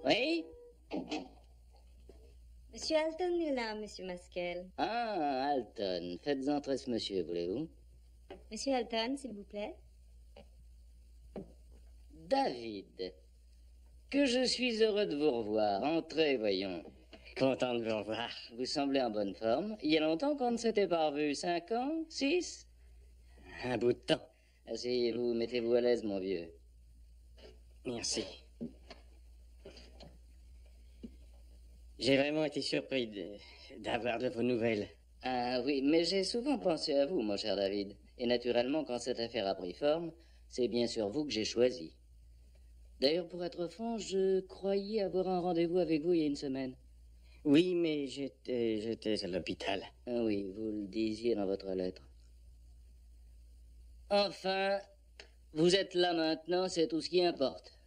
Oui? Monsieur Alton est là, Monsieur Masquel. Ah, Alton. Faites entrer ce monsieur, voulez-vous? Monsieur Alton, s'il vous plaît. David. Que je suis heureux de vous revoir. Entrez, voyons. Content de vous revoir. Vous semblez en bonne forme. Il y a longtemps qu'on ne s'était pas revu. 5 ans? 6? Un bout de temps. Asseyez-vous, mettez-vous à l'aise, mon vieux. Merci. J'ai vraiment été surpris d'avoir de vos nouvelles. Ah oui, mais j'ai souvent pensé à vous, mon cher David. Et naturellement, quand cette affaire a pris forme, c'est bien sûr vous que j'ai choisi. D'ailleurs, pour être franc, je croyais avoir un rendez-vous avec vous il y a une semaine. Oui, mais j'étais à l'hôpital. Ah oui, vous le disiez dans votre lettre. Enfin, vous êtes là maintenant, c'est tout ce qui importe.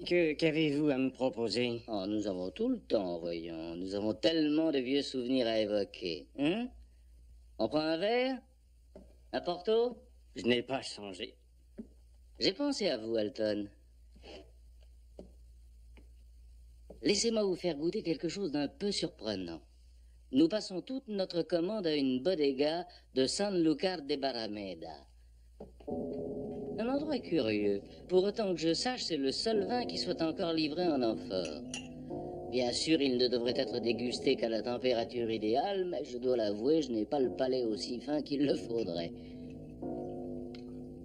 Qu'avez-vous à me proposer? Oh, nous avons tout le temps, voyons. Nous avons tellement de vieux souvenirs à évoquer. Hein? On prend un verre? Un Porto? Je n'ai pas changé. J'ai pensé à vous, Alton. Laissez-moi vous faire goûter quelque chose d'un peu surprenant. Nous passons toute notre commande à une bodega de San Lucar de Barrameda. Un endroit curieux. Pour autant que je sache, c'est le seul vin qui soit encore livré en amphore. Bien sûr, il ne devrait être dégusté qu'à la température idéale, mais je dois l'avouer, je n'ai pas le palais aussi fin qu'il le faudrait.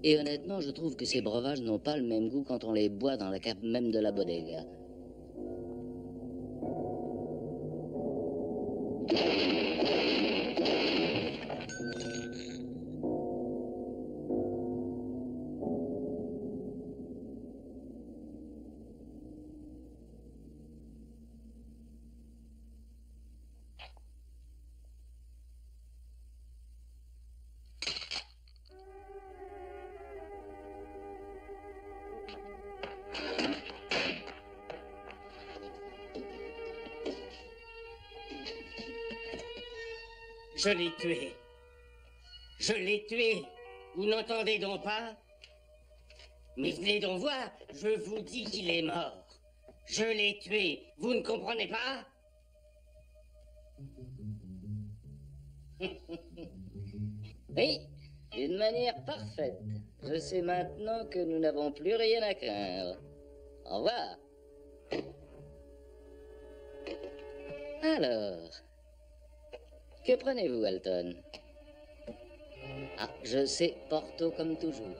Et honnêtement, je trouve que ces breuvages n'ont pas le même goût quand on les boit dans la cave même de la bodega. Je l'ai tué. Je l'ai tué. Vous n'entendez donc pas? Mais venez donc voir, je vous dis qu'il est mort. Je l'ai tué. Vous ne comprenez pas? Oui, d'une manière parfaite. Je sais maintenant que nous n'avons plus rien à craindre. Au revoir. Alors, que prenez-vous, Alton? Ah, je sais, Porto comme toujours.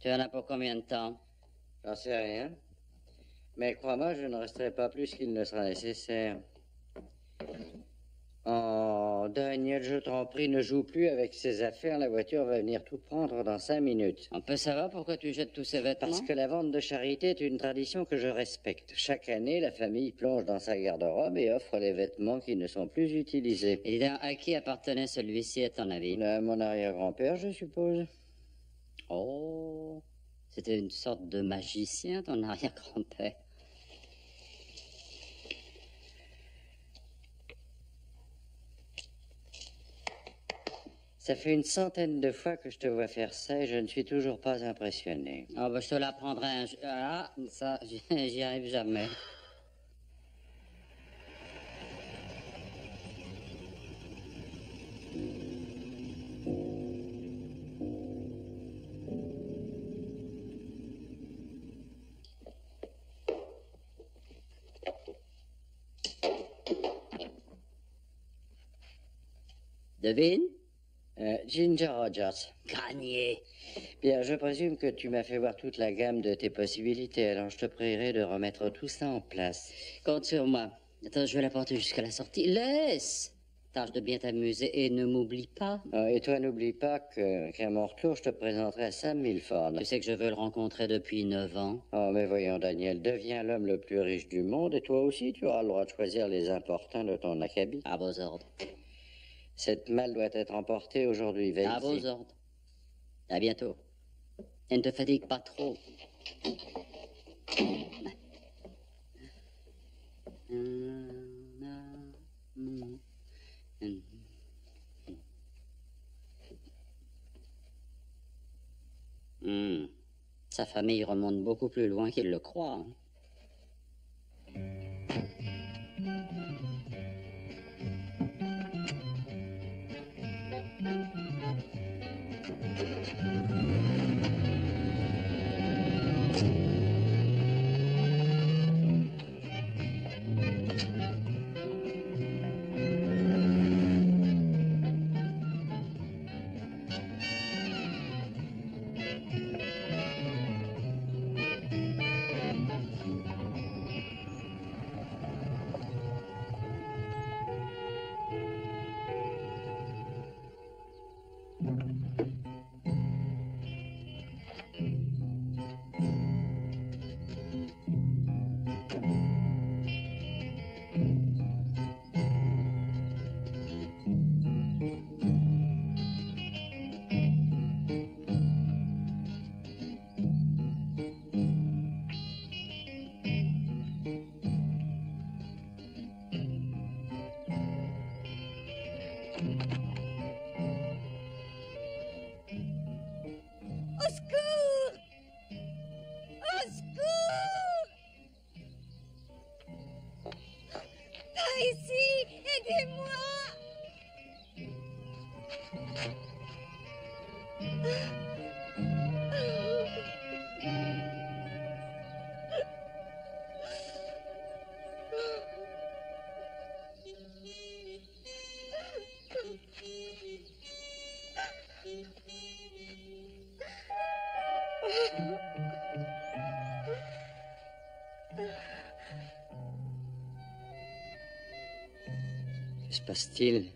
Tu en as pour combien de temps? J'en sais rien. Mais crois-moi, je ne resterai pas plus qu'il ne sera nécessaire. Oh, Daniel, je t'en prie, ne joue plus avec ces affaires. La voiture va venir tout prendre dans 5 minutes. On peut savoir pourquoi tu jettes tous ces vêtements? Parce que la vente de charité est une tradition que je respecte. Chaque année, la famille plonge dans sa garde-robe et offre les vêtements qui ne sont plus utilisés. Et à qui appartenait celui-ci, à ton avis? À mon arrière-grand-père, je suppose. Oh, c'était une sorte de magicien, ton arrière-grand-père. Ça fait une centaine de fois que je te vois faire ça et je ne suis toujours pas impressionné. Ah, ben, je te l'apprendrai un jour. Ah, ça, j'y arrive jamais. Devine? Ginger Rogers. Gagné. Bien, je présume que tu m'as fait voir toute la gamme de tes possibilités, alors je te prierai de remettre tout ça en place. Compte sur moi. Attends, je vais la porter jusqu'à la sortie. Laisse! Tâche de bien t'amuser et ne m'oublie pas. Et toi, n'oublie pas qu'à mon retour, je te présenterai Sam Milford. Tu sais que je veux le rencontrer depuis 9 ans. Oh, mais voyons, Daniel, deviens l'homme le plus riche du monde et toi aussi, tu auras le droit de choisir les importants de ton acabit. À vos ordres. Cette malle doit être emportée aujourd'hui, veille. À vos ordres. À bientôt. Et ne te fatigue pas trop. Sa famille remonte beaucoup plus loin qu'il le croit. Au secours! Au secours! Par ici! Aidez-moi! Que se passe-t-il?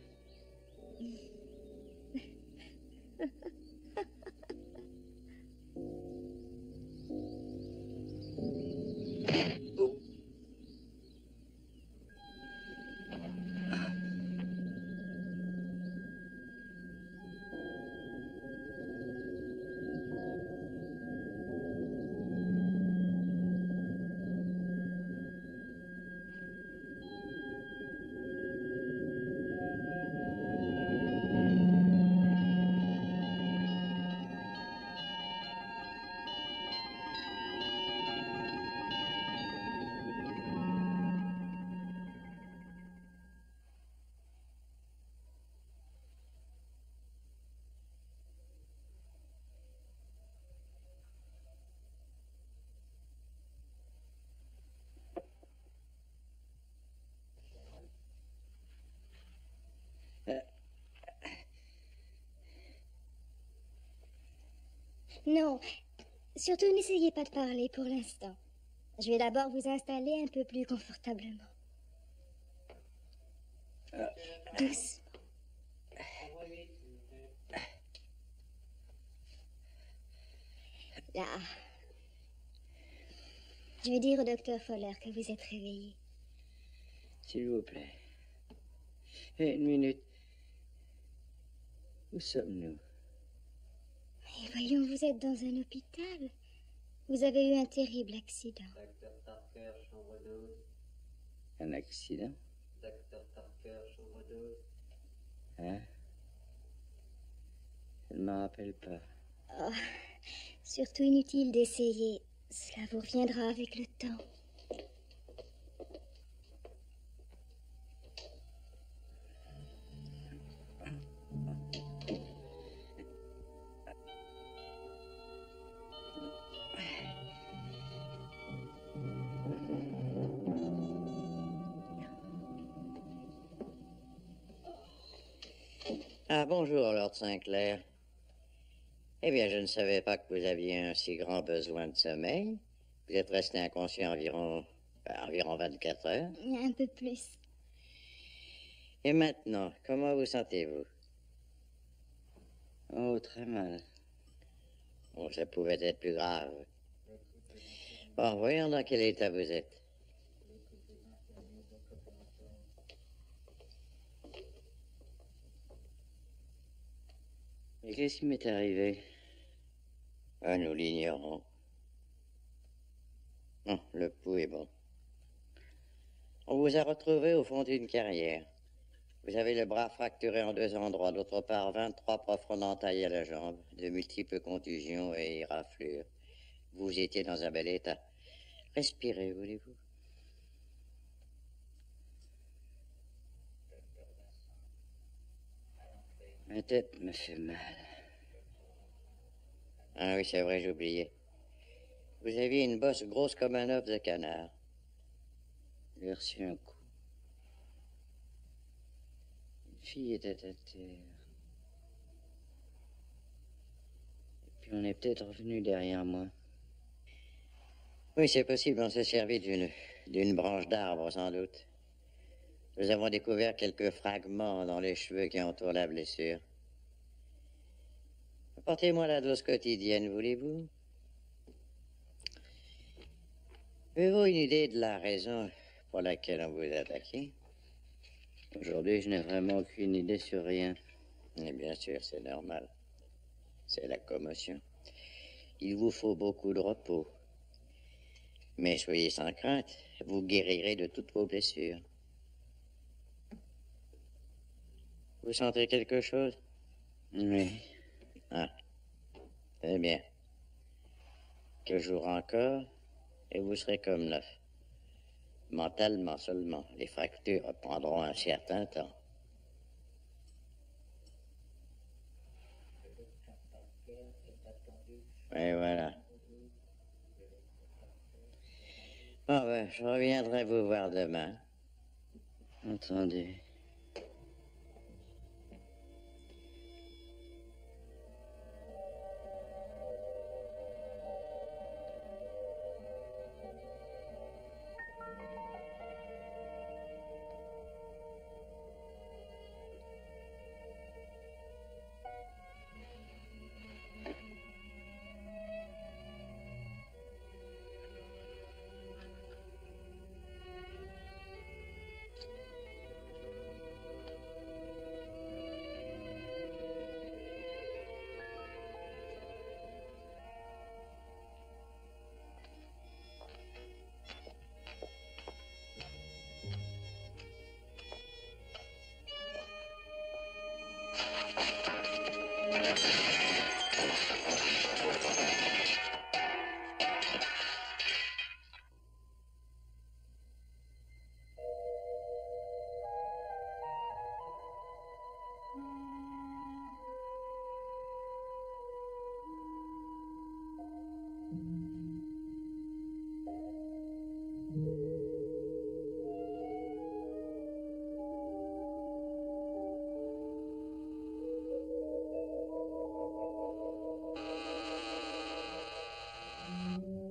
Non, surtout n'essayez pas de parler pour l'instant. Je vais d'abord vous installer un peu plus confortablement. Doucement. Là. Je vais dire au docteur Fowler que vous êtes réveillé. S'il vous plaît. Une minute. Où sommes-nous? Mais voyons, vous êtes dans un hôpital. Vous avez eu un terrible accident. Docteur Parker, chambre 12. Un accident? Docteur Parker, chambre 12. Hein? Je ne m'en rappelle pas. Oh, surtout inutile d'essayer. Cela vous reviendra avec le temps. Ah, bonjour, Lord Sinclair. Eh bien, je ne savais pas que vous aviez un si grand besoin de sommeil. Vous êtes resté inconscient environ 24 heures. Un peu plus. Et maintenant, comment vous sentez-vous? Oh, très mal. Bon, ça pouvait être plus grave. Bon, voyons dans quel état vous êtes. Et qu'est-ce qui m'est arrivé? Ah, nous l'ignorons. Non, le pouls est bon. On vous a retrouvé au fond d'une carrière. Vous avez le bras fracturé en 2 endroits, d'autre part 23 profondes entailles à la jambe, de multiples contusions et éraflures. Vous étiez dans un bel état. Respirez, voulez-vous? Ma tête me fait mal. Ah oui, c'est vrai, j'oubliais. Vous aviez une bosse grosse comme un œuf de canard. J'ai reçu un coup. Une fille était à terre. Et puis on est peut-être revenu derrière moi. Oui, c'est possible, on s'est servi d'une branche d'arbre, sans doute. Nous avons découvert quelques fragments dans les cheveux qui entourent la blessure. Apportez-moi la dose quotidienne, voulez-vous? Avez-vous une idée de la raison pour laquelle on vous a attaqué? Aujourd'hui, je n'ai vraiment aucune idée sur rien. Et bien sûr, c'est normal. C'est la commotion. Il vous faut beaucoup de repos. Mais soyez sans crainte, vous guérirez de toutes vos blessures. Vous sentez quelque chose? Oui. Ah, très bien. Quelques jours encore, et vous serez comme neuf. Mentalement seulement. Les fractures prendront un certain temps. Et voilà. Ah ben, je reviendrai vous voir demain. Attendez.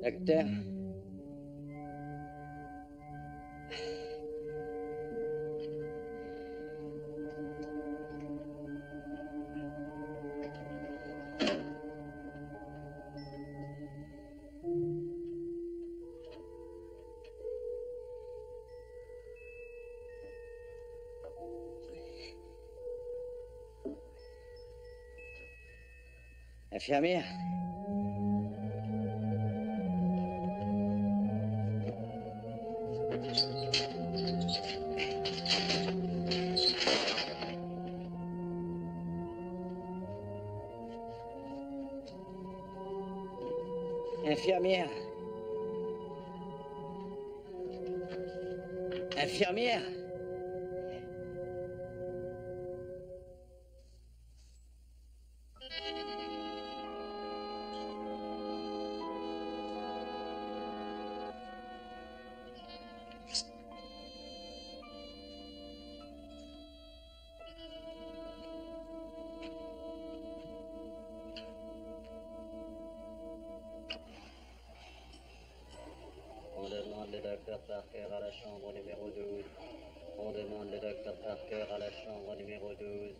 Docteur? Infirmière. Infirmière. Infirmière. On demande le docteur Parker à la chambre numéro 12. On demande le docteur Parker à la chambre numéro 12.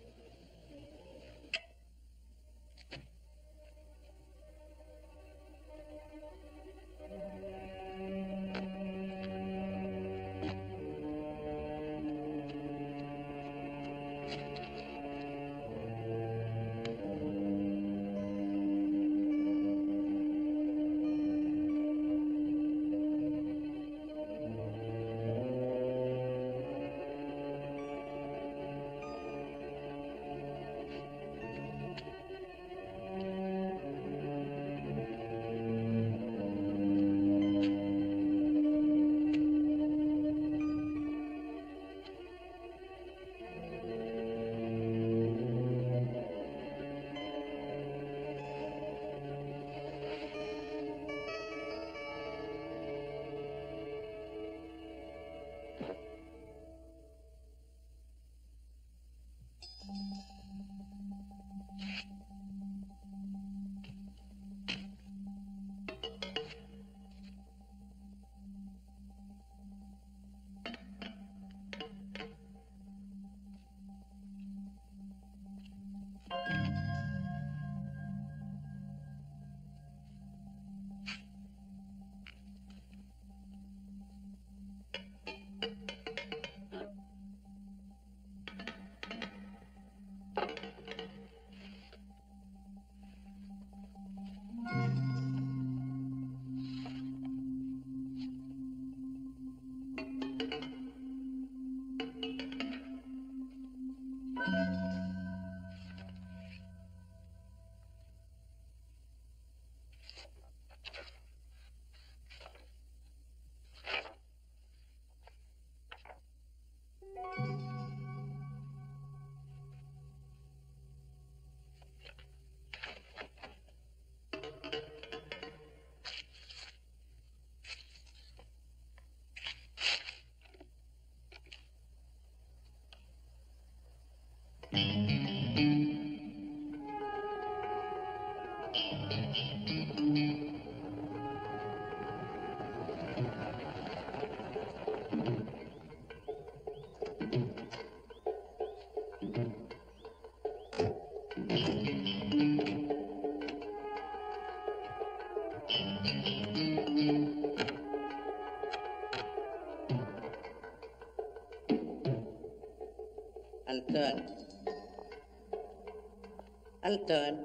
Alton. Alton.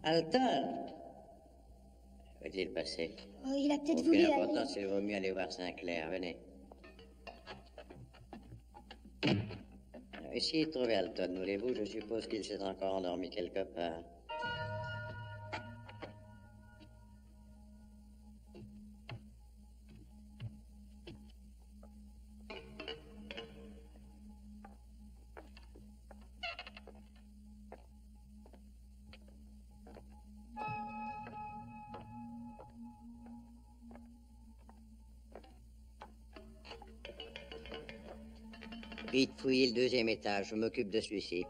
Alton. Faut-il passer? Oh, il a peut-être Aucune voulu aller. importance, il vaut mieux aller voir Sinclair. Venez. Essayez de trouver Alton, voulez-vous? Je suppose qu'il s'est encore endormi quelque part. Vite, fouillez le deuxième étage, je m'occupe de celui-ci.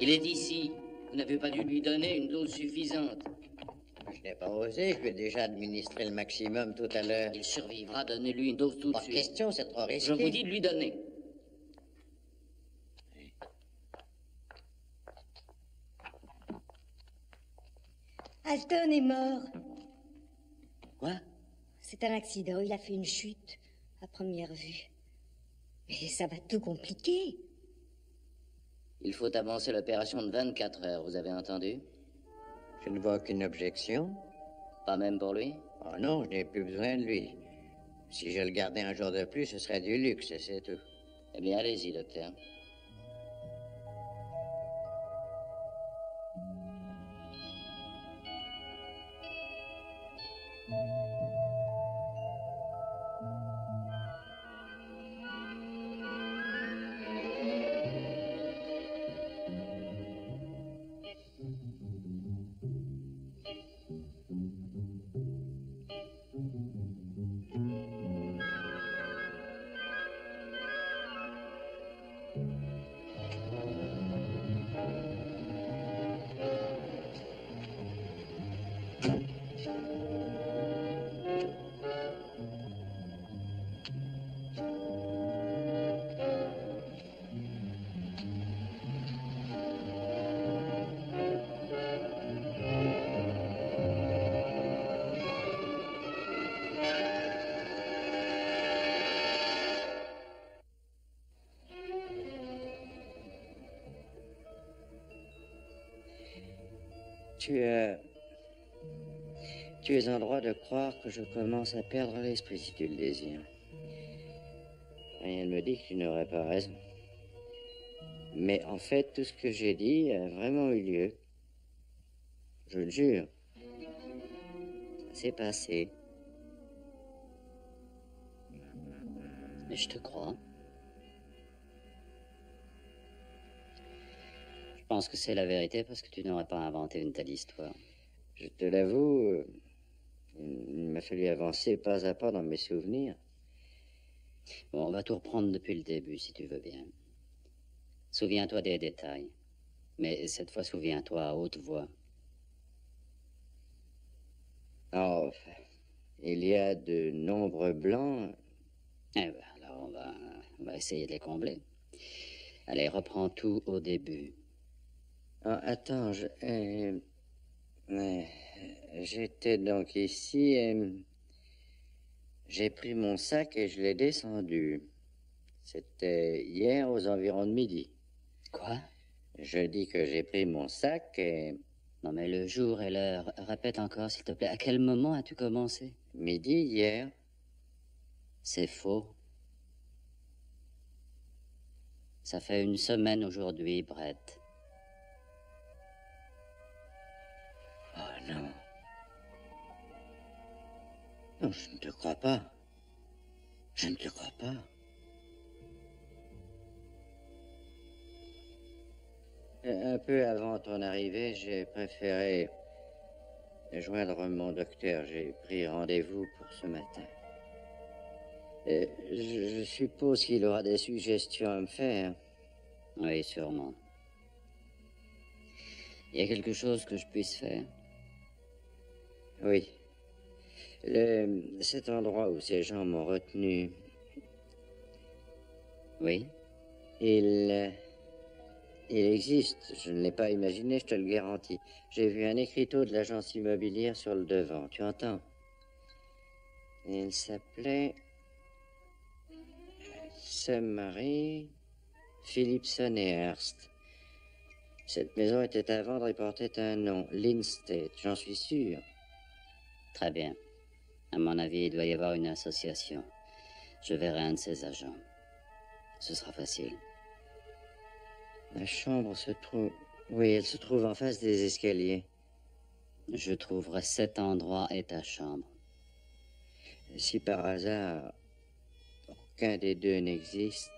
Il est ici. Vous n'avez pas dû lui donner une dose suffisante. Je n'ai pas osé, je lui ai déjà administré le maximum tout à l'heure. Il survivra, donnez-lui une dose tout de Pas suite. question, c'est trop risqué. Je vous dis de lui donner. Alton est mort. Quoi? C'est un accident, il a fait une chute, à première vue. Mais ça va tout compliquer. Il faut avancer l'opération de 24 heures, vous avez entendu? Je ne vois aucune objection. Pas même pour lui? Oh non, je n'ai plus besoin de lui. Si je le gardais un jour de plus, ce serait du luxe, c'est tout. Eh bien, allez-y, docteur. Tu es en droit de croire que je commence à perdre l'esprit si tu le désires. Rien ne me dit que tu n'aurais pas raison. Mais en fait, tout ce que j'ai dit a vraiment eu lieu. Je le jure. C'est passé. Mais je te crois. Je pense que c'est la vérité parce que tu n'aurais pas inventé une telle histoire. Je te l'avoue, il m'a fallu avancer pas à pas dans mes souvenirs. Bon, on va tout reprendre depuis le début, si tu veux bien. Souviens-toi des détails. Mais cette fois, souviens-toi à haute voix. Oh, il y a de nombreux blancs. Eh ben, alors on va essayer de les combler. Allez, reprends tout au début. Oh, attends, j'étais donc ici et j'ai pris mon sac et je l'ai descendu. C'était hier aux environs de midi. Quoi? Je dis que j'ai pris mon sac et... Non, mais le jour et l'heure, répète encore, s'il te plaît. À quel moment as-tu commencé? Midi hier. C'est faux. Ça fait une semaine aujourd'hui, Brett. Oh non. Non, je ne te crois pas. Je ne te crois pas. Un peu avant ton arrivée, j'ai préféré joindre mon docteur. J'ai pris rendez-vous pour ce matin. Je suppose qu'il aura des suggestions à me faire. Oui, sûrement. Il y a quelque chose que je puisse faire? Oui. Cet endroit où ces gens m'ont retenu. Oui? Il existe. Je ne l'ai pas imaginé, je te le garantis. J'ai vu un écriteau de l'agence immobilière sur le devant. Tu entends? Il s'appelait Marie Philipson et Hearst. Cette maison était à vendre et portait un nom, Lindstate, j'en suis sûr. Très bien. À mon avis, il doit y avoir une association. Je verrai un de ses agents. Ce sera facile. La chambre se trouve... Oui, elle se trouve en face des escaliers. Je trouverai cet endroit et ta chambre. Si par hasard, aucun des deux n'existe,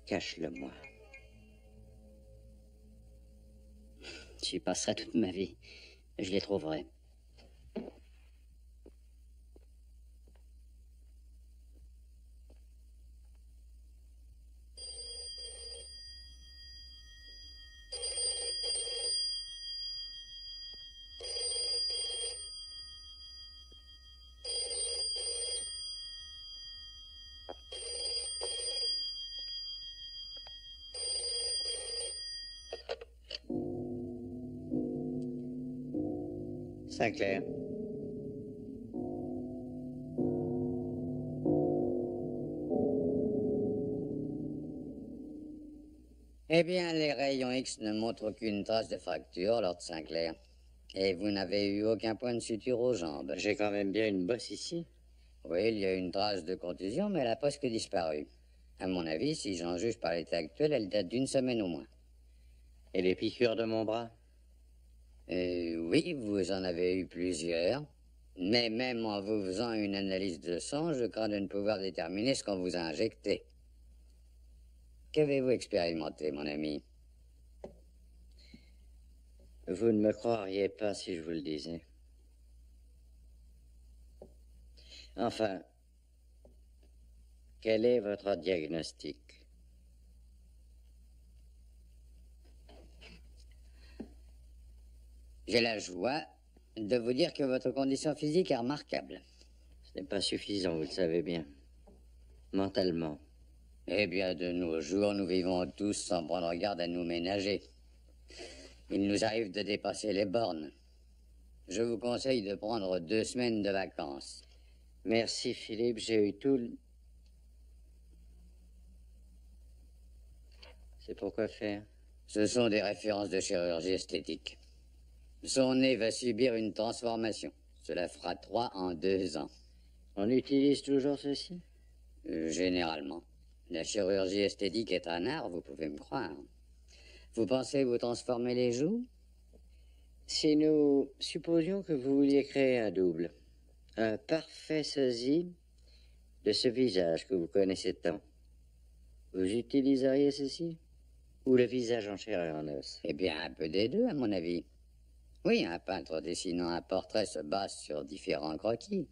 cache-le-moi. J'y passerai toute ma vie. Je les trouverai. Sinclair. Eh bien, les rayons X ne montrent aucune trace de fracture, Lord Sinclair. Et vous n'avez eu aucun point de suture aux jambes. J'ai quand même bien une bosse ici. Oui, il y a une trace de contusion, mais elle a presque disparu. À mon avis, si j'en juge par l'état actuel, elle date d'une semaine au moins. Et les piqûres de mon bras? Oui, vous en avez eu plusieurs. Mais même en vous faisant une analyse de sang, je crains de ne pouvoir déterminer ce qu'on vous a injecté. Qu'avez-vous expérimenté, mon ami? Vous ne me croiriez pas si je vous le disais. Enfin, quel est votre diagnostic? J'ai la joie de vous dire que votre condition physique est remarquable. Ce n'est pas suffisant, vous le savez bien. Mentalement. Eh bien, de nos jours, nous vivons tous sans prendre garde à nous ménager. Il nous arrive de dépasser les bornes. Je vous conseille de prendre 2 semaines de vacances. Merci, Philippe, j'ai eu tout le... C'est pour quoi faire? Ce sont des références de chirurgie esthétique. Son nez va subir une transformation. Cela fera 3 en 2 ans. On utilise toujours ceci? Généralement. La chirurgie esthétique est un art, vous pouvez me croire. Vous pensez vous transformer les joues? Si nous supposions que vous vouliez créer un double, un parfait sosie de ce visage que vous connaissez tant, vous utiliseriez ceci? Ou le visage en chair et en os? Eh bien, un peu des deux, à mon avis. Oui, un peintre dessinant un portrait se base sur différents croquis.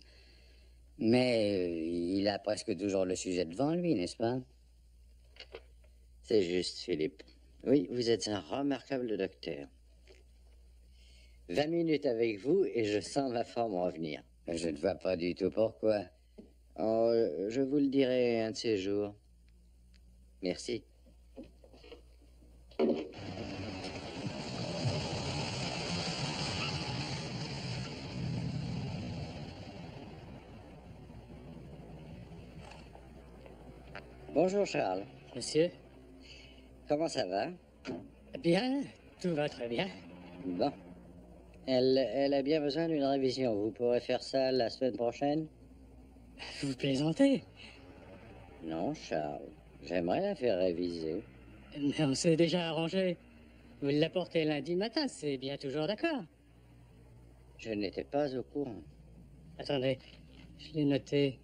Mais il a presque toujours le sujet devant lui, n'est-ce pas? C'est juste, Philippe. Oui, vous êtes un remarquable docteur. 20 minutes avec vous et je sens ma forme revenir. Je ne vois pas du tout pourquoi. Oh, je vous le dirai un de ces jours. Merci. Bonjour Charles. Monsieur? Comment ça va? Bien, tout va très bien. Bon. Elle a bien besoin d'une révision. Vous pourrez faire ça la semaine prochaine? Vous plaisantez? Non, Charles. J'aimerais la faire réviser. Mais on s'est déjà arrangé. Vous l'apportez lundi matin, c'est bien toujours d'accord. Je n'étais pas au courant. Attendez, je l'ai noté.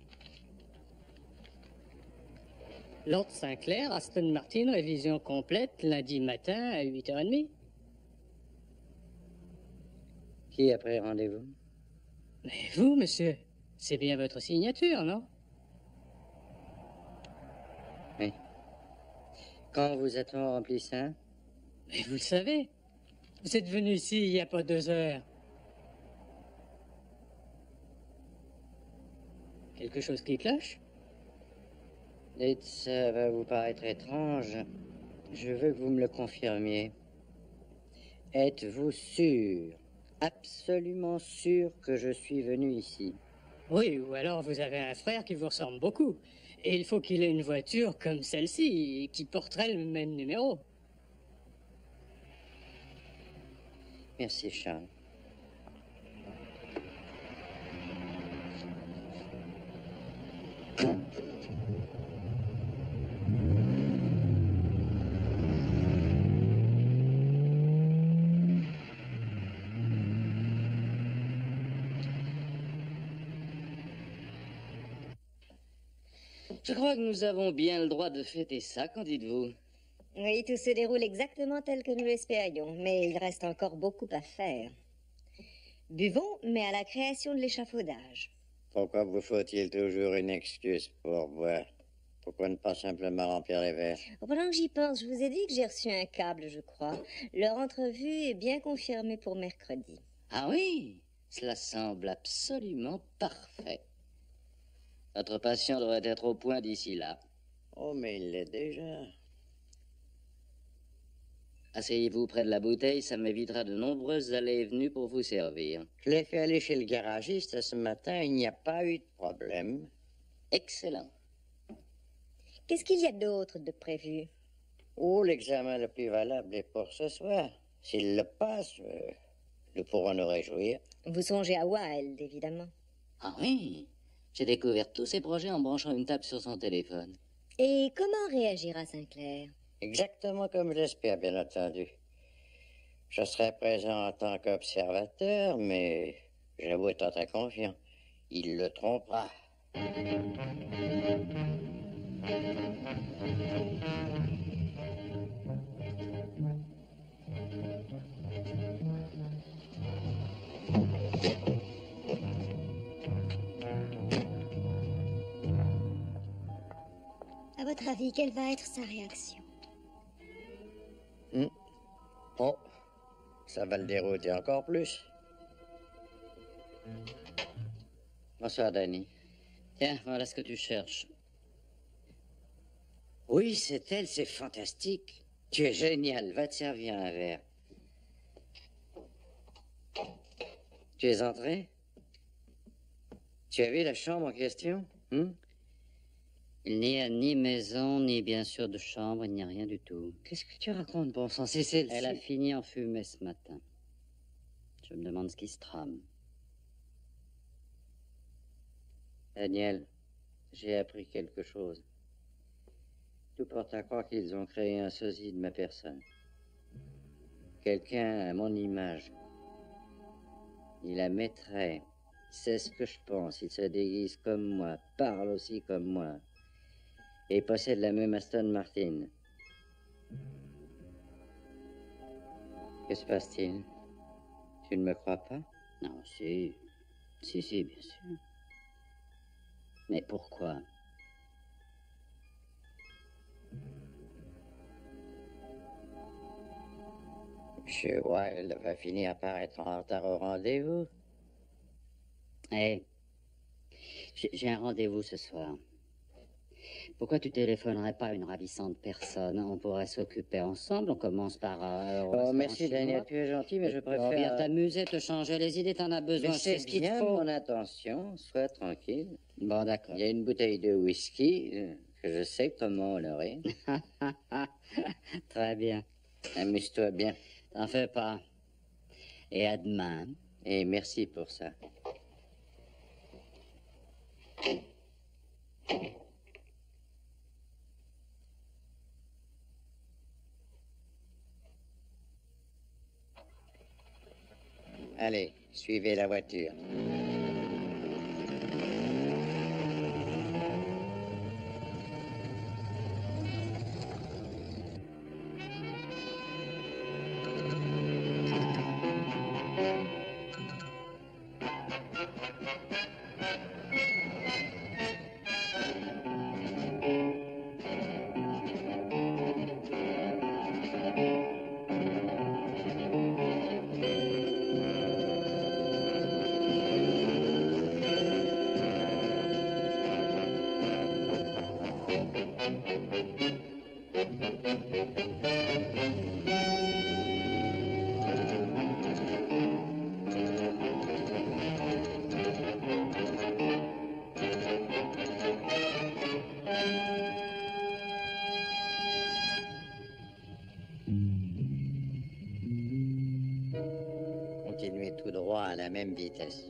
Lord Sinclair, Aston Martin, révision complète, lundi matin à 8h30. Qui a pris rendez-vous? Mais vous, monsieur, c'est bien votre signature, non? Oui. Quand vous a-t-on rempli ça? Mais vous le savez, vous êtes venu ici il n'y a pas 2 heures. Quelque chose qui cloche? Dites, ça va vous paraître étrange. Je veux que vous me le confirmiez. Êtes-vous sûr, absolument sûr que je suis venu ici? Oui, ou alors vous avez un frère qui vous ressemble beaucoup. Et il faut qu'il ait une voiture comme celle-ci, qui porterait le même numéro. Merci, Charles. Je crois que nous avons bien le droit de fêter ça, qu'en dites-vous? Oui, tout se déroule exactement tel que nous l'espérions, mais il reste encore beaucoup à faire. Buvons, mais à la création de l'échafaudage. Pourquoi vous faut-il toujours une excuse pour boire? Pourquoi ne pas simplement remplir les verres? Pendant que j'y pense, je vous ai dit que j'ai reçu un câble, je crois. Leur entrevue est bien confirmée pour mercredi. Ah oui, cela semble absolument parfait. Notre patient devrait être au point d'ici là. Oh, mais il l'est déjà. Asseyez-vous près de la bouteille, ça m'évitera de nombreuses allées et venues pour vous servir. Je l'ai fait aller chez le garagiste ce matin, il n'y a pas eu de problème. Excellent. Qu'est-ce qu'il y a d'autre de prévu? Oh, l'examen le plus valable est pour ce soir. S'il le passe, nous pourrons nous réjouir. Vous songez à Wilde, évidemment. Ah oui, j'ai découvert tous ses projets en branchant une table sur son téléphone. Et comment réagira Sinclair? Exactement comme j'espère, bien entendu. Je serai présent en tant qu'observateur, mais j'avoue être très confiant. Il le trompera. À votre avis, quelle va être sa réaction? Oh, ça va le dérouter encore plus. Bonsoir, Danny. Tiens, voilà ce que tu cherches. Oui, c'est elle, c'est fantastique. Tu es génial, va te servir un verre. Tu es entré? Tu as vu la chambre en question? Il n'y a ni maison, ni bien sûr de chambre, il n'y a rien du tout. Qu'est-ce que tu racontes, bon sang? C'est celle-ci. Elle a fini en fumée ce matin. Je me demande ce qui se trame. Daniel, j'ai appris quelque chose. Tout porte à croire qu'ils ont créé un sosie de ma personne. Quelqu'un à mon image. Il la mettrait. Il sait ce que je pense. Il se déguise comme moi, parle aussi comme moi. Et possède la même Aston Martin. Que se passe-t-il? Tu ne me crois pas? Non, si. Si, bien sûr. Mais pourquoi? Monsieur Wilde va finir par être en retard au rendez-vous. Hé, j'ai un rendez-vous ce soir. Pourquoi tu téléphonerais pas à une ravissante personne? On pourrait s'occuper ensemble. On commence par... oh, merci Daniel, tu es gentil, mais je préfère... Viens t'amuser, te changer les idées, t'en as besoin. C'est ce qu'il faut. Mon intention, sois tranquille. Bon, d'accord. Il y a une bouteille de whisky que je sais comment honorer. Très bien. Amuse-toi bien. T'en fais pas. Et à demain. Et merci pour ça. Allez, suivez la voiture. Continuez tout droit à la même vitesse.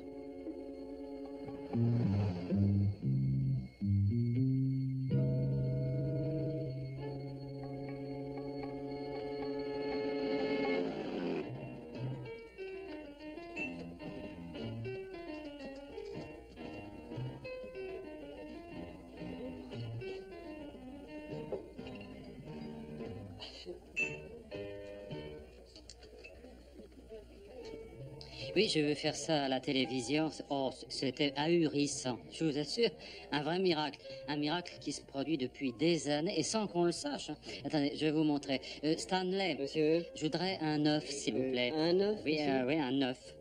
Oui, je veux faire ça à la télévision. Oh, c'était ahurissant, je vous assure. Un vrai miracle. Un miracle qui se produit depuis des années et sans qu'on le sache. Hein. Attendez, je vais vous montrer. Stanley. Monsieur? Je voudrais un œuf, s'il vous plaît. Un œuf? Oui, oui, un œuf.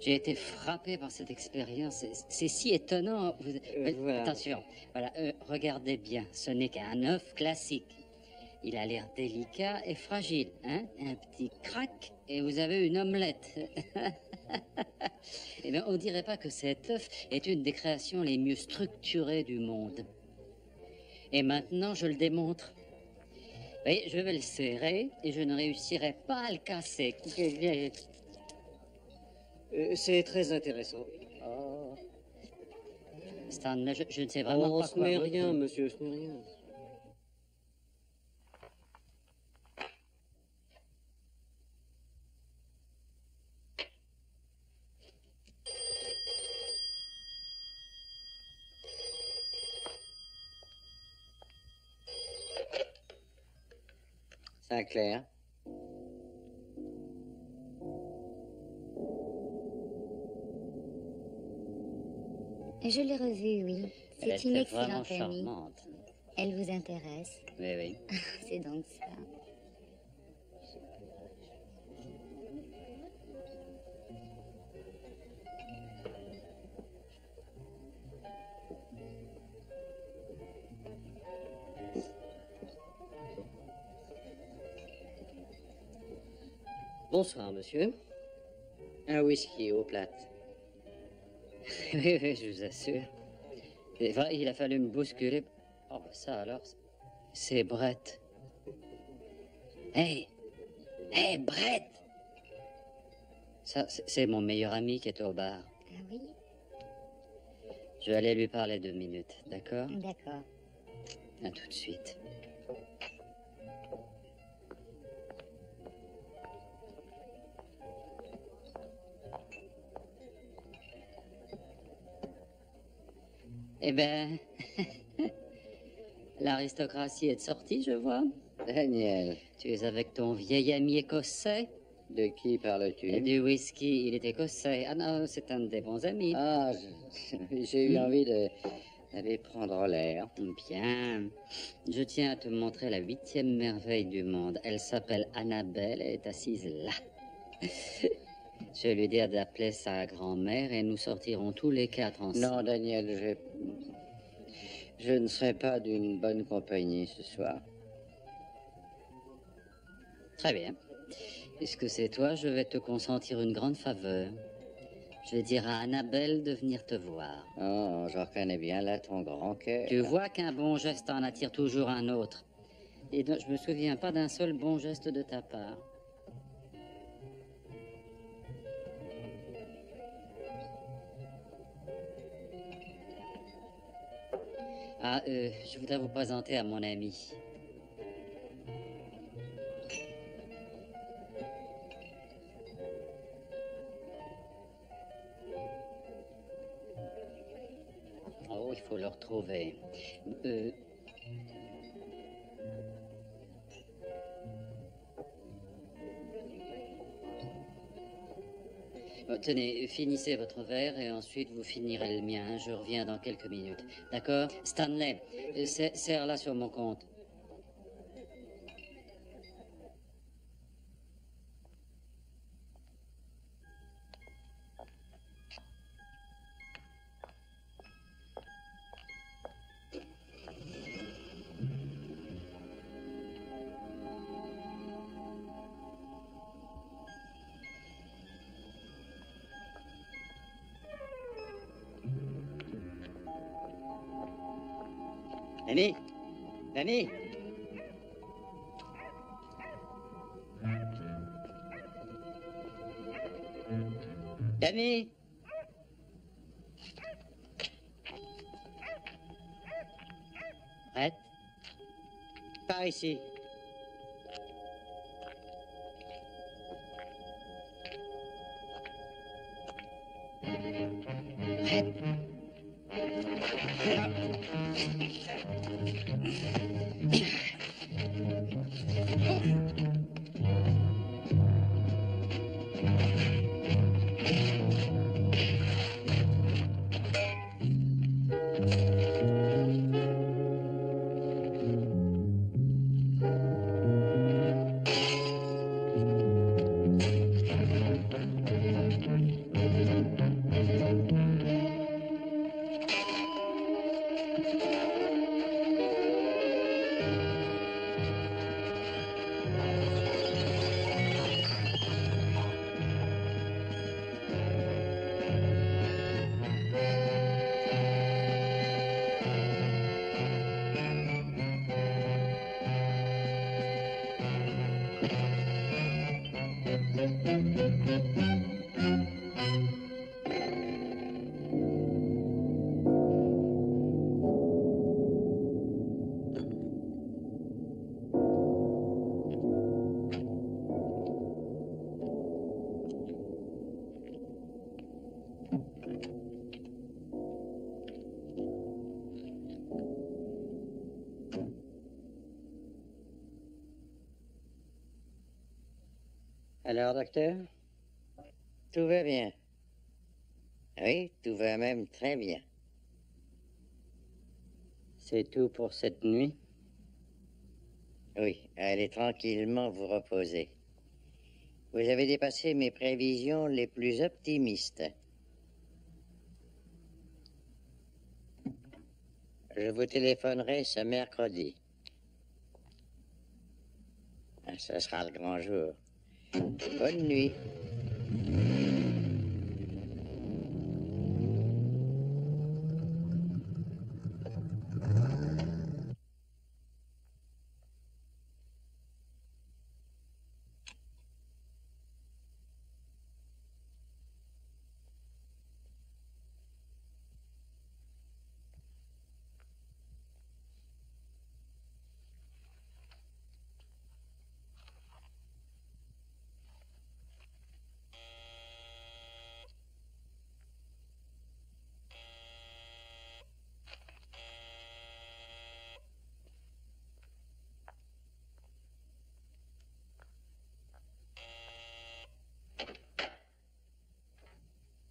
J'ai été frappé par cette expérience. C'est si étonnant. Voilà. Attention. Voilà, regardez bien. Ce n'est qu'un œuf classique. Il a l'air délicat et fragile, hein? Un petit crack et vous avez une omelette. Eh bien, on dirait pas que cet œuf est une des créations les mieux structurées du monde. Et maintenant, je le démontre. Oui, je vais le serrer et je ne réussirai pas à le casser. C'est très intéressant. Oh. Stanley, je ne sais vraiment Oh, pas ce quoi... n'est rien, monsieur, ce n'est rien. Sinclair. Je l'ai revue, oui. Elle C'est une était vraiment excellente amie. charmante. Elle vous intéresse. Oui, oui. C'est donc ça. Bonsoir, monsieur. Un whisky aux plates. Oui, oui, je vous assure. C'est vrai, il a fallu me bousculer. Oh, bah ça alors, c'est Brett. Hey! Hey, Brett! Ça, c'est mon meilleur ami qui est au bar. Ah oui? Je vais aller lui parler 2 minutes, d'accord? D'accord. À tout de suite. Eh ben, l'aristocratie est sortie, je vois. Daniel, Tu es avec ton vieil ami écossais. de qui parles-tu? Et du whisky, il est écossais. Ah non, c'est un des bons amis. Ah, j'ai eu envie d'aller prendre l'air. Bien. Je tiens à te montrer la 8e merveille du monde. Elle s'appelle Annabelle, elle est assise là. Je vais lui dire d'appeler sa grand-mère et nous sortirons tous les 4 ensemble. Non, Daniel, je ne serai pas d'une bonne compagnie ce soir. Très bien. Puisque c'est toi, je vais te consentir une grande faveur. Je vais dire à Annabelle de venir te voir. Oh, je reconnais bien là ton grand cœur. Tu vois qu'un bon geste en attire toujours un autre. Et donc, je me souviens pas d'un seul bon geste de ta part. Ah, je voudrais vous présenter à mon ami. Oh, il faut le retrouver. Tenez, finissez votre verre et ensuite vous finirez le mien. Je reviens dans quelques minutes. D'accord? Stanley, serre-la sur mon compte. Danny! Danny! Danny! Prête? Par ici. Alors, docteur? Tout va bien. Oui, tout va même très bien. C'est tout pour cette nuit? Oui, allez tranquillement vous reposer. Vous avez dépassé mes prévisions les plus optimistes. Je vous téléphonerai ce mercredi. Ce sera le grand jour. Bonne nuit.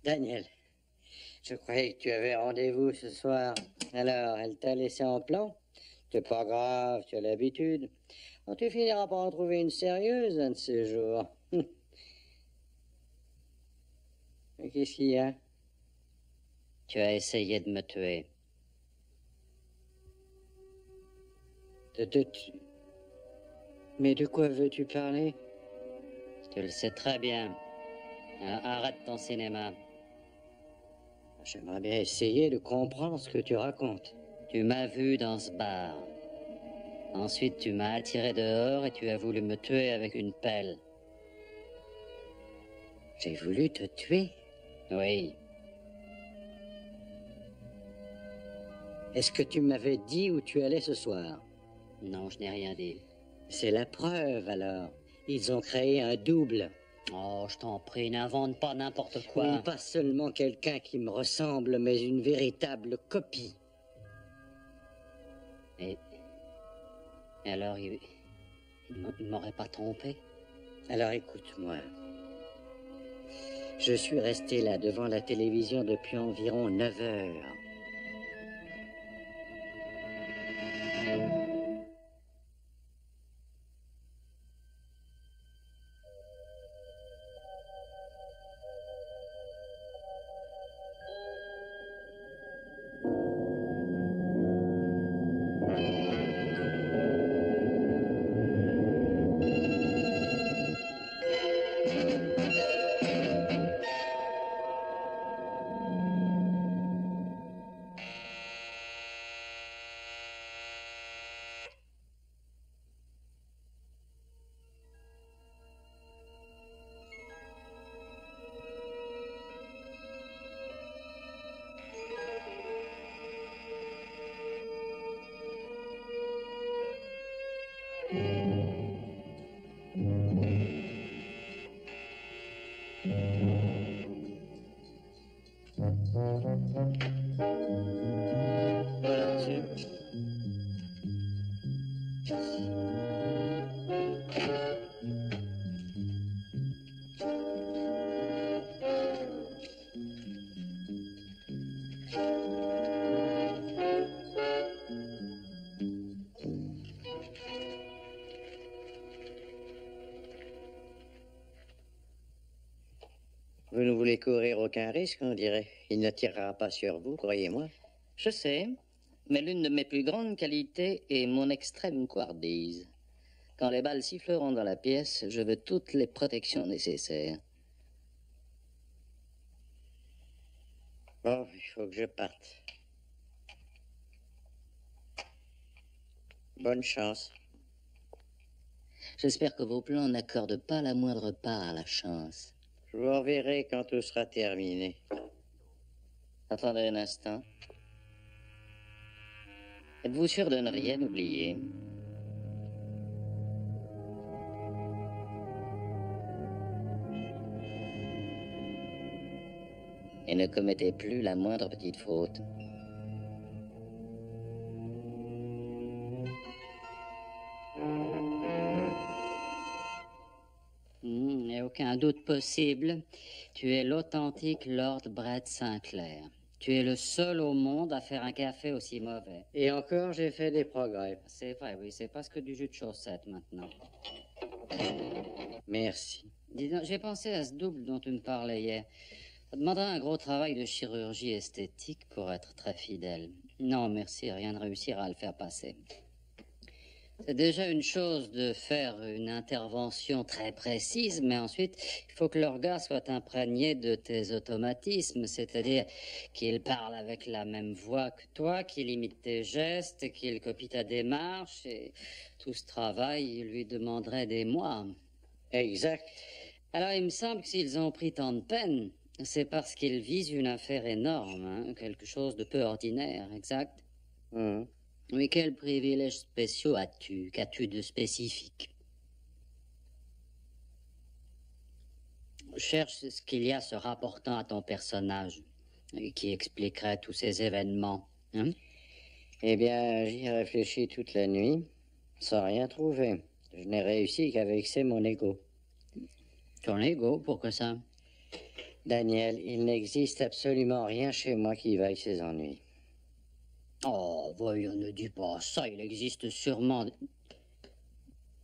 Daniel, je croyais que tu avais rendez-vous ce soir. Alors, elle t'a laissé en plan? C'est pas grave, tu as l'habitude. Oh, tu finiras par en trouver une sérieuse un de ces jours. Mais qu'est-ce qu'il y a? Tu as essayé de me tuer. Mais de quoi veux-tu parler? Tu le sais très bien. Alors, arrête ton cinéma. J'aimerais bien essayer de comprendre ce que tu racontes. Tu m'as vu dans ce bar. Ensuite, tu m'as attiré dehors et tu as voulu me tuer avec une pelle. J'ai voulu te tuer? Oui. Est-ce que tu m'avais dit où tu allais ce soir? Non, je n'ai rien dit. C'est la preuve, alors. Ils ont créé un double. Oh, je t'en prie, n'invente pas n'importe quoi. Oui, pas seulement quelqu'un qui me ressemble, mais une véritable copie. Et alors, il m'aurait pas trompé? Alors écoute-moi. Je suis resté là devant la télévision depuis environ 9 heures. Voilà, monsieur. Vous ne voulez courir aucun risque, on dirait. Il ne tirera pas sur vous, croyez-moi. Je sais, mais l'une de mes plus grandes qualités est mon extrême couardise. Quand les balles siffleront dans la pièce, je veux toutes les protections nécessaires. Bon, il faut que je parte. Bonne chance. J'espère que vos plans n'accordent pas la moindre part à la chance. Je vous reverrai quand tout sera terminé. Attendez un instant. Êtes-vous sûr de ne rien oublier? Et ne commettez plus la moindre petite faute. Ok. aucun doute possible, tu es l'authentique Lord Brett Sinclair. Tu es le seul au monde à faire un café aussi mauvais. Et encore, j'ai fait des progrès. C'est vrai, oui, c'est presque du jus de chaussette maintenant. Merci. Dis donc, j'ai pensé à ce double dont tu me parlais hier. Ça demandera un gros travail de chirurgie esthétique pour être très fidèle. Non, merci, rien ne réussira à le faire passer. C'est déjà une chose de faire une intervention très précise, mais ensuite, il faut que l'organe soit imprégné de tes automatismes, c'est-à-dire qu'il parle avec la même voix que toi, qu'il imite tes gestes, qu'il copie ta démarche, et tout ce travail lui demanderait des mois. Exact. Alors, il me semble que s'ils ont pris tant de peine, c'est parce qu'ils visent une affaire énorme, hein, quelque chose de peu ordinaire, exact? Mais quels privilèges spéciaux as-tu? Qu'as-tu de spécifique? Cherche ce qu'il y a se rapportant à ton personnage, et qui expliquerait tous ces événements. Hein? Eh bien, j'y ai réfléchi toute la nuit, sans rien trouver. Je n'ai réussi qu'à vexer mon ego. Ton ego, pourquoi ça? Daniel, il n'existe absolument rien chez moi qui vaille ses ennuis. Oh, voyons, ne dis pas ça, il existe sûrement...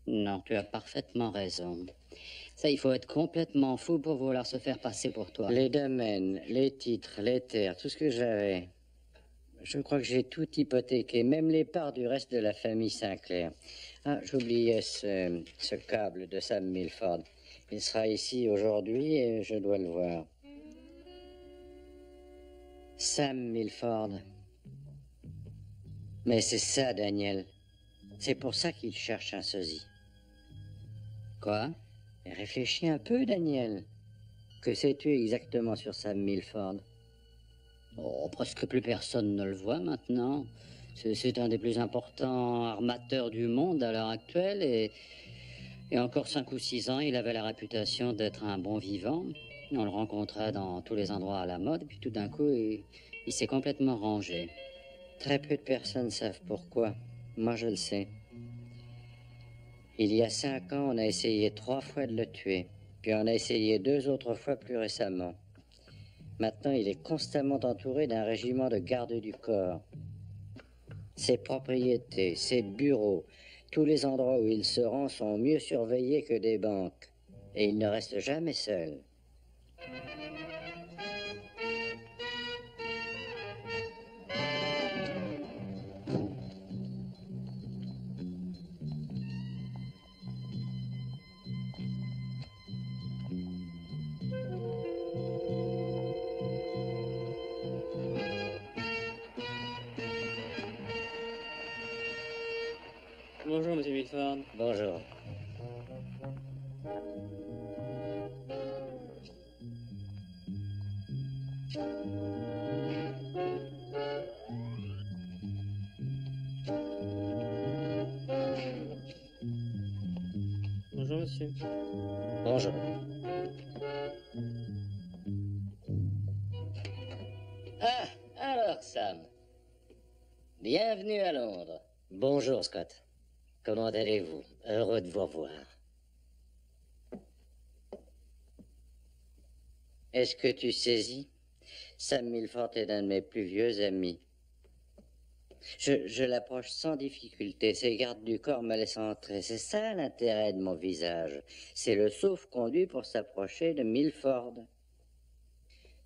Non, tu as parfaitement raison. Ça, il faut être complètement fou pour vouloir se faire passer pour toi. Les domaines, les titres, les terres, tout ce que j'avais. Je crois que j'ai tout hypothéqué, même les parts du reste de la famille Sinclair. Ah, j'oubliais ce câble de Sam Milford. Il sera ici aujourd'hui et je dois le voir. Sam Milford. Mais c'est ça, Daniel. C'est pour ça qu'il cherche un sosie. Quoi? Réfléchis un peu, Daniel. Que sais-tu exactement sur Sam Milford? Oh, presque plus personne ne le voit maintenant. C'est un des plus importants armateurs du monde à l'heure actuelle et encore 5 ou 6 ans, il avait la réputation d'être un bon vivant. On le rencontrait dans tous les endroits à la mode, et puis tout d'un coup, il s'est complètement rangé. Très peu de personnes savent pourquoi. Moi, je le sais. Il y a 5 ans, on a essayé 3 fois de le tuer. Puis on a essayé 2 autres fois plus récemment. Maintenant, il est constamment entouré d'un régiment de garde du corps. Ses propriétés, ses bureaux, tous les endroits où il se rend sont mieux surveillés que des banques. Et il ne reste jamais seul. Bonjour, monsieur Milford. Bonjour. Bonjour, monsieur. Bonjour. Ah, alors, Sam. Bienvenue à Londres. Bonjour, Scott. Comment allez-vous? Heureux de vous revoir. Est-ce que tu saisis? Sam Milford est un de mes plus vieux amis. Je l'approche sans difficulté. Ses gardes du corps me laissent entrer. C'est ça l'intérêt de mon visage. C'est le sauf-conduit pour s'approcher de Milford.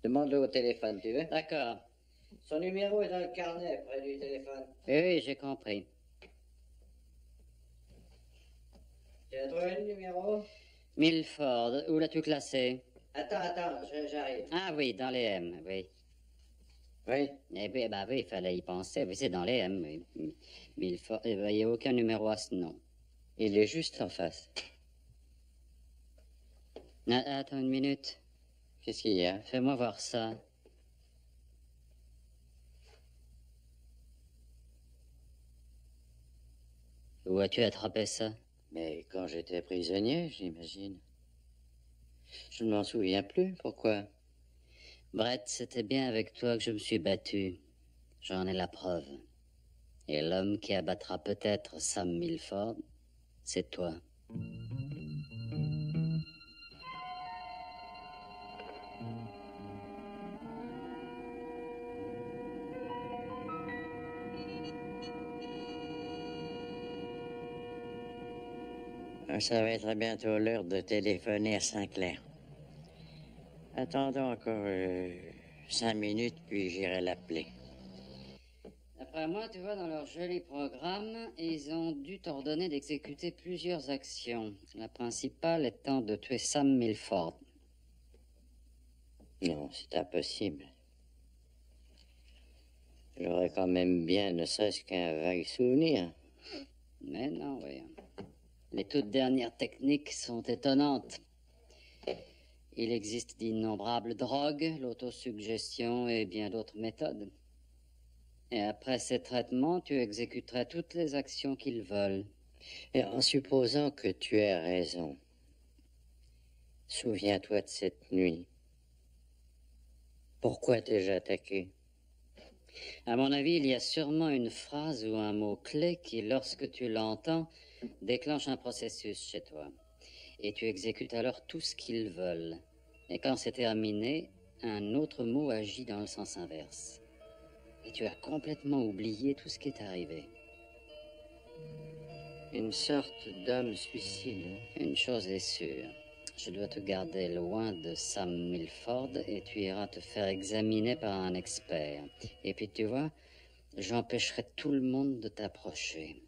Demande-le au téléphone, tu veux? D'accord. Son numéro est dans le carnet, près du téléphone. Oui, j'ai compris. Tu as trouvé le numéro? Milford, où l'as-tu classé? Attends, j'arrive. Ah oui, dans les M, oui. Oui? Eh bien, bah oui, il fallait y penser. Oui, c'est dans les M, oui. Milford, il n'y a aucun numéro à ce nom. Il est juste en face. Attends une minute. Qu'est-ce qu'il y a? Fais-moi voir ça. Où as-tu attrapé ça? Mais quand j'étais prisonnier, j'imagine. Je ne m'en souviens plus. Pourquoi? Brett, c'était bien avec toi que je me suis battu. J'en ai la preuve. Et l'homme qui abattra peut-être Sam Milford, c'est toi. Ça va être bientôt l'heure de téléphoner à Saint-Clair. Attendons encore 5 minutes, puis j'irai l'appeler. D'après moi, tu vois, dans leur joli programme, ils ont dû t'ordonner d'exécuter plusieurs actions. La principale étant de tuer Sam Milford. Non, c'est impossible. J'aurais quand même bien, ne serait-ce qu'un vague souvenir. Mais non, voyons. Les toutes dernières techniques sont étonnantes. Il existe d'innombrables drogues, l'autosuggestion et bien d'autres méthodes. Et après ces traitements, tu exécuterais toutes les actions qu'ils veulent. Et en supposant que tu aies raison, souviens-toi de cette nuit. Pourquoi t'ai-je attaqué? À mon avis, il y a sûrement une phrase ou un mot-clé qui, lorsque tu l'entends, déclenche un processus chez toi. Et tu exécutes alors tout ce qu'ils veulent. Et quand c'est terminé, un autre mot agit dans le sens inverse. Et tu as complètement oublié tout ce qui est arrivé. Une sorte d'homme suicide. Une chose est sûre. Je dois te garder loin de Sam Milford et tu iras te faire examiner par un expert. Et puis tu vois, j'empêcherai tout le monde de t'approcher.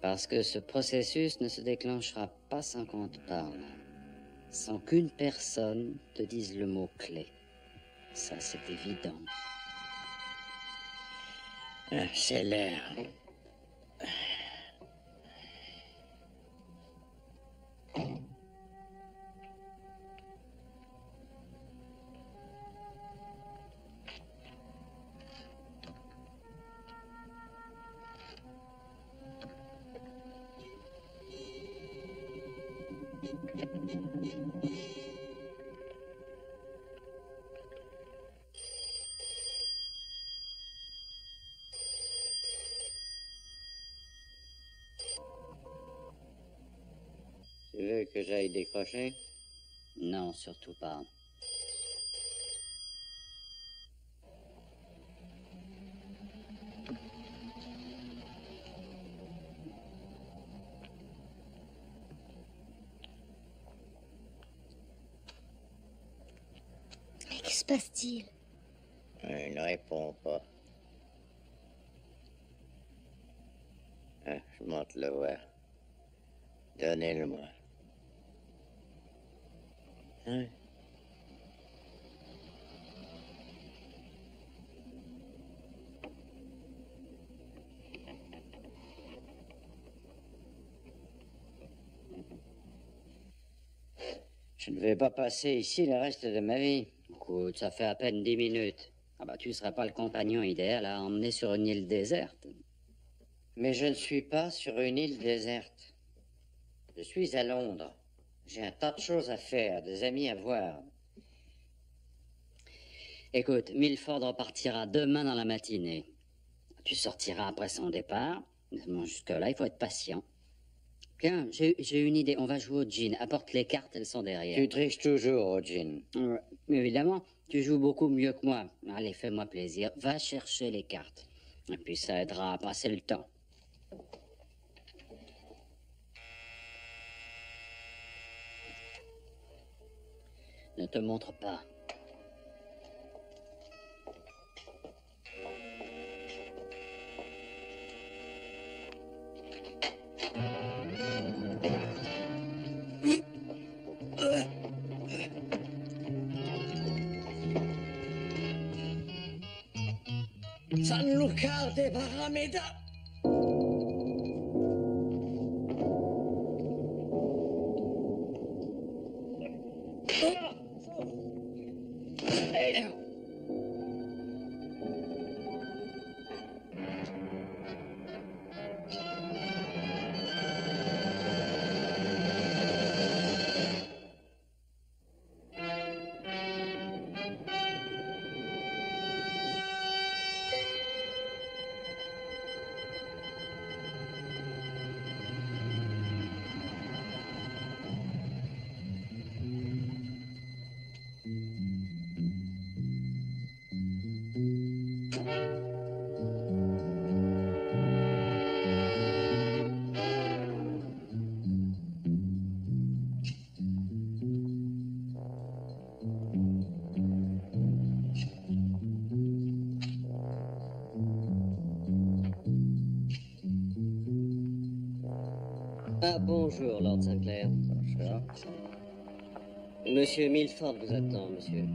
Parce que ce processus ne se déclenchera pas sans qu'on te parle. Sans qu'une personne te dise le mot-clé. Ça, c'est évident. Ah, c'est l'heure. Tu veux que j'aille décrocher? Non, surtout pas. Mais que se passe-t-il? Il ne répond pas. Ah, je monte le voir. Donnez-le-moi. Hein? Je ne vais pas passer ici le reste de ma vie. Écoute, ça fait à peine 10 minutes. Ah bah, tu ne serais pas le compagnon idéal à emmener sur une île déserte. Mais je ne suis pas sur une île déserte. Je suis à Londres. J'ai un tas de choses à faire, des amis à voir. Écoute, Milford repartira demain dans la matinée. Tu sortiras après son départ. Bon, jusque-là, il faut être patient. Tiens, j'ai une idée. On va jouer au gin. Apporte les cartes, elles sont derrière. Tu triches toujours au gin. Ouais, mais évidemment, tu joues beaucoup mieux que moi. Allez, fais-moi plaisir. Va chercher les cartes. Et puis ça aidera à passer le temps. Ne te montre pas. San Lucar de Barrameda. Ah, bonjour, Lord Sinclair. Bonjour. Monsieur Milford vous attend, monsieur.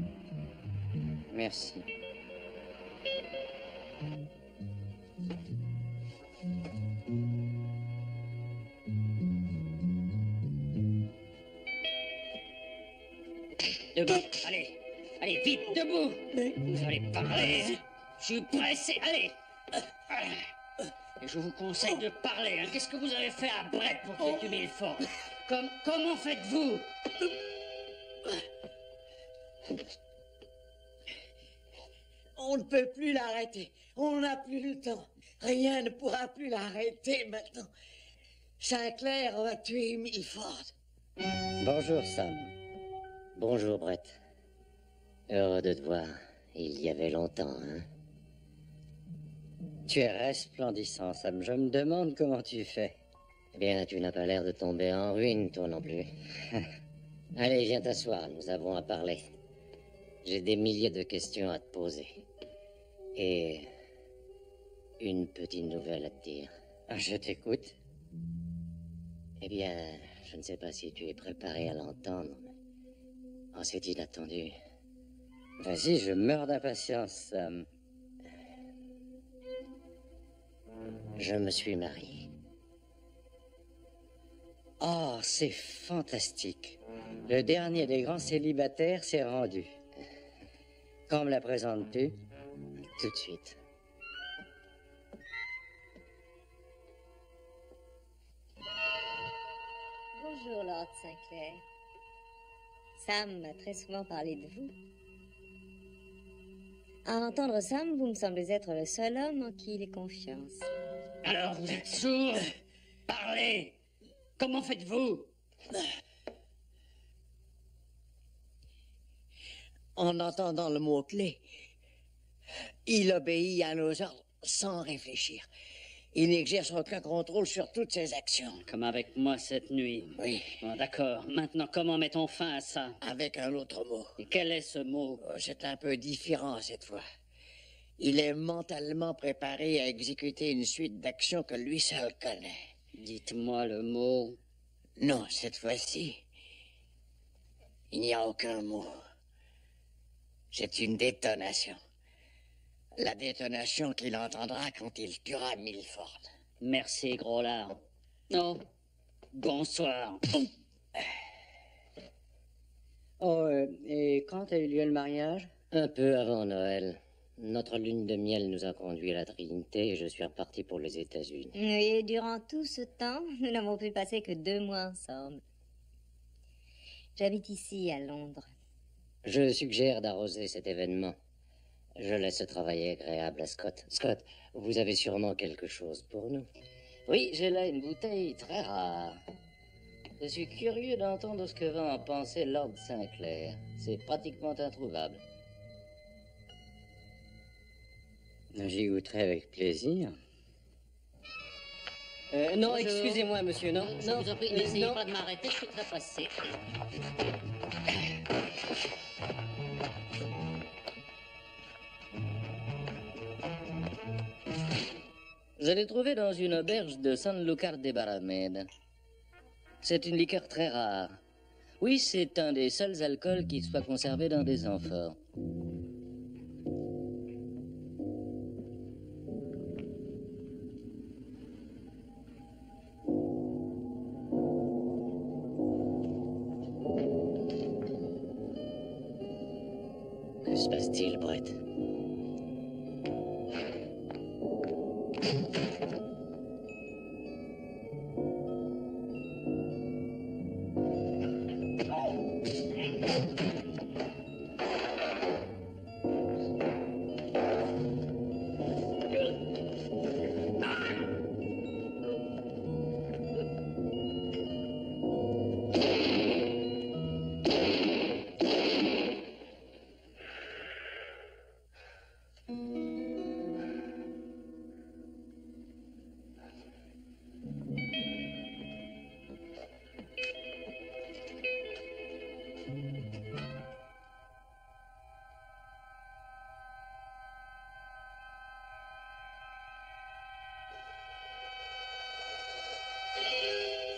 Merci. Debout, allez. Allez, vite, debout. Vous allez parler. Je suis pressé, allez. Et je vous conseille de parler. Hein. Qu'est-ce que vous avez fait à Brett pour qu'il tue Milford? Comment faites-vous? On ne peut plus l'arrêter. On n'a plus le temps. Rien ne pourra plus l'arrêter maintenant. Sinclair va tuer Milford. Bonjour, Sam. Bonjour, Brett. Heureux de te voir. Il y avait longtemps, hein? Tu es resplendissant, Sam. Je me demande comment tu fais. Eh bien, tu n'as pas l'air de tomber en ruine, toi non plus. Allez, viens t'asseoir, nous avons à parler. J'ai des milliers de questions à te poser. Et une petite nouvelle à te dire. Je t'écoute. Eh bien, je ne sais pas si tu es préparé à l'entendre, mais... Oh, c'est inattendu. Vas-y, je meurs d'impatience, Sam. Je me suis marié. Oh, c'est fantastique. Le dernier des grands célibataires s'est rendu. Quand me la présentes-tu? Tout de suite. Bonjour, Lord Sinclair. Sam m'a très souvent parlé de vous. À entendre Sam, vous me semblez être le seul homme en qui il ait confiance. Alors, vous êtes sourd? Parlez. Comment faites-vous? En entendant le mot-clé, il obéit à nos ordres sans réfléchir. Il n'exerce aucun contrôle sur toutes ses actions. Comme avec moi cette nuit. Oui. Bon, d'accord. Maintenant, comment mettons fin à ça? Avec un autre mot. Et quel est ce mot? Oh, c'est un peu différent cette fois. Il est mentalement préparé à exécuter une suite d'actions que lui seul connaît. Dites-moi le mot. Non, cette fois-ci, il n'y a aucun mot. C'est une détonation. La détonation qu'il entendra quand il tuera Milford. Merci, gros lard. Oh, bonsoir. Oh, et quand a eu lieu le mariage? Un peu avant Noël. Notre lune de miel nous a conduits à la Trinité et je suis reparti pour les États-Unis. Et durant tout ce temps, nous n'avons pu passer que 2 mois ensemble. J'habite ici, à Londres. Je suggère d'arroser cet événement. Je laisse ce travail agréable à Scott. Scott, vous avez sûrement quelque chose pour nous. Oui, j'ai là une bouteille très rare. Je suis curieux d'entendre ce que va en penser Lord Sinclair. C'est pratiquement introuvable. J'y goûterai avec plaisir. Non, Bonjour. excusez-moi, monsieur, non. Je vous en prie, n'essayez pas de m'arrêter, je suis très pressé. Je l'ai trouvé dans une auberge de Sanlúcar de Barrameda. C'est une liqueur très rare. Oui, c'est un des seuls alcools qui soit conservé dans des amphores. Que se passe-t-il, Brett?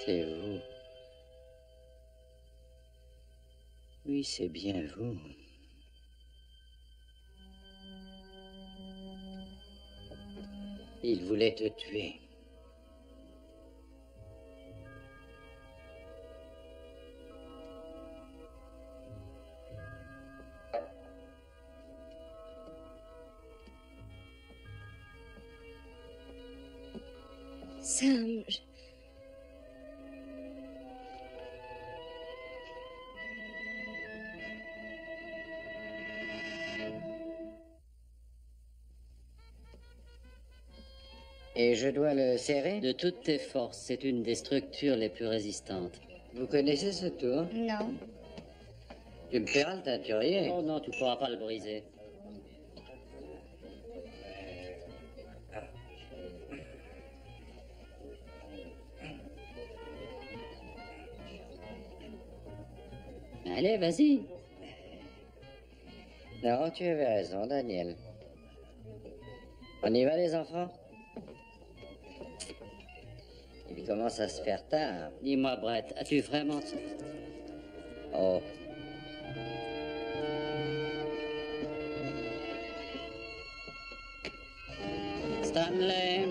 C'est vous. Oui, c'est bien vous. Il voulait te tuer. Sam, Et je dois le serrer? De toutes tes forces, c'est une des structures les plus résistantes. Vous connaissez ce tour? Non. Tu me paieras le teinturier. Oh non, tu pourras pas le briser. Allez, vas-y. Non, tu avais raison, Daniel. On y va, les enfants? Il commence à se faire tard. Dis-moi, Brett, as-tu vraiment... Oh. Stanley,